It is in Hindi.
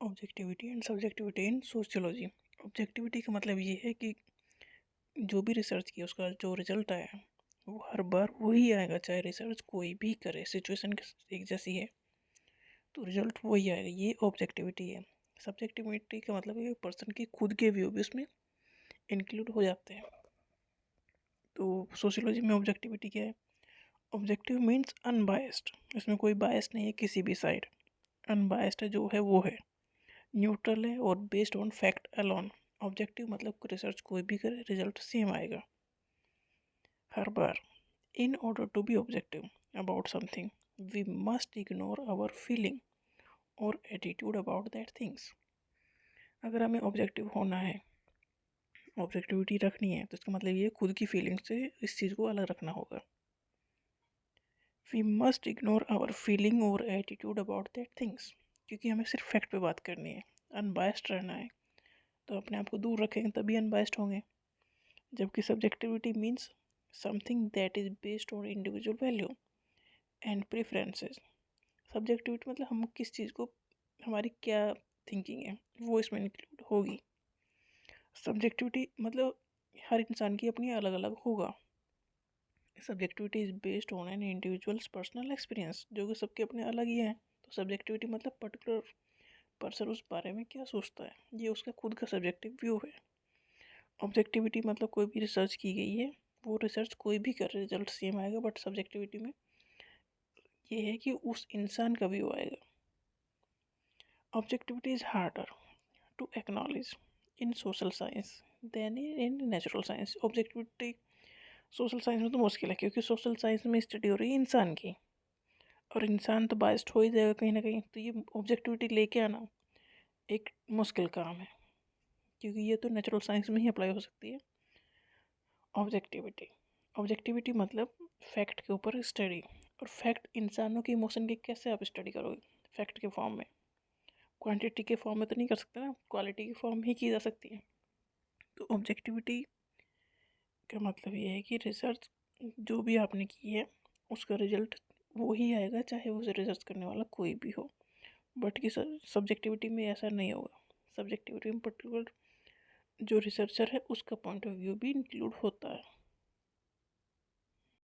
Objectivity and subjectivity in sociology. Objectivity का मतलब ये है कि जो भी रिसर्च किया उसका जो रिजल्ट आया वो हर बार वही आएगा, चाहे रिसर्च कोई भी करे, सिचुएशन एक जैसी है तो रिजल्ट वही आएगा। ये ऑब्जेक्टिविटी है। सब्जेक्टिविटी का मतलब है पर्सन की खुद के व्यू भी उसमें इंक्लूड हो जाते हैं। तो सोशियोलॉजी में ऑब्जेक्टिविटी क्या है? ऑब्जेक्टिव मीन्स अनबायस्ड, इसमें कोई बायस नहीं है किसी भी साइड। अनबायस्ड जो है वो है, न्यूट्रल है और based on fact alone. Objective मतलब रिसर्च कोई भी करे रिजल्ट सेम आएगा हर बार। In order to be objective about something we must ignore our feeling और एटीट्यूड अबाउट दैट थिंग्स। अगर हमें ऑब्जेक्टिव होना है, ऑब्जेक्टिविटी रखनी है, तो इसका मतलब ये खुद की फीलिंग से इस चीज़ को अलग रखना होगा। We must ignore our feeling और एटीट्यूड अबाउट दैट थिंग्स, क्योंकि हमें सिर्फ फैक्ट पे बात करनी है, अनबायस्ड रहना है। तो अपने आप को दूर रखेंगे तभी अनबायस्ड होंगे। जबकि subjectivity means something that is based on individual value and preferences. Subjectivity मतलब हम किस चीज़ को, हमारी क्या थिंकिंग है वो इसमें इंक्लूड होगी। सब्जेक्टिविटी मतलब हर इंसान की अपनी अलग अलग होगा। Subjectivity is based on an individuals personal experience, जो कि सबके अपने अलग ही हैं। तो सब्जेक्टिविटी मतलब पर्टिकुलर पर्सन उस बारे में क्या सोचता है, ये उसका खुद का सब्जेक्टिव व्यू है। ऑब्जेक्टिविटी मतलब कोई भी रिसर्च की गई है, वो रिसर्च कोई भी कर रिजल्ट सेम आएगा, बट सब्जेक्टिविटी में ये है कि उस इंसान का व्यू आएगा। Objectivity is harder to acknowledge in social science than in natural science. Objectivity social science में तो मुश्किल है, क्योंकि सोशल साइंस में स्टडी हो रही है इंसान की, और इंसान तो बायस्ड हो ही जाएगा कहीं ना कहीं। तो ये ऑब्जेक्टिविटी लेके आना एक मुश्किल काम है, क्योंकि ये तो नेचुरल साइंस में ही अप्लाई हो सकती है। ऑब्जेक्टिविटी ऑब्जेक्टिविटी मतलब फैक्ट के ऊपर स्टडी, और फैक्ट इंसानों के इमोशन की कैसे आप स्टडी करोगे? फैक्ट के फॉर्म में, क्वांटिटी के फॉर्म में तो नहीं कर सकते ना, क्वालिटी के फॉर्म ही की जा सकती है। तो ऑब्जेक्टिविटी का मतलब ये है कि रिसर्च जो भी आपने की है उसका रिजल्ट वो ही आएगा, चाहे उसे रिसर्च करने वाला कोई भी हो। बट कि सब्जेक्टिविटी में ऐसा नहीं होगा। सब्जेक्टिविटी में पर्टिकुलर जो रिसर्चर है उसका पॉइंट ऑफ व्यू भी इंक्लूड होता है।